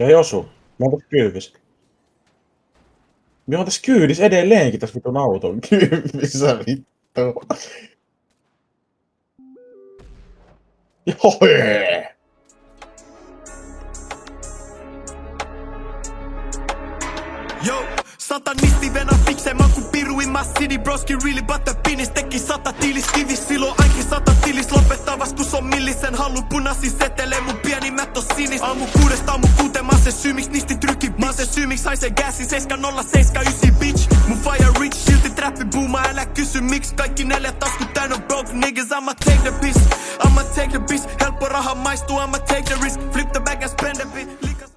Ei osu. Mä oon tässä kyydissä. Mä oon tässä kyydissä edelleenkin tässä vitun auton kyydissä vittu. Joo. Yo, satanisti venä fikseen mä ku piru in my city. Broski really but the pinis teki 100 tilis kivis. Silloin ainakin 100 tilis lopettaa vast kun on millisen. Hallu punaisin setelee mun pienimmät on sinis. Aamu 6 mä se syy miks nisti tryki. Mä se syy miks haisee gasin 7079 bitch. Mun fire rich silti trappi booma. Älä kysy miks kaikki 4 taskut täynnä broke niggas. I'ma take the piss, I'ma take the piss. Helppo raha maistuu, I'ma take the risk. Flip the bag and spend a bit.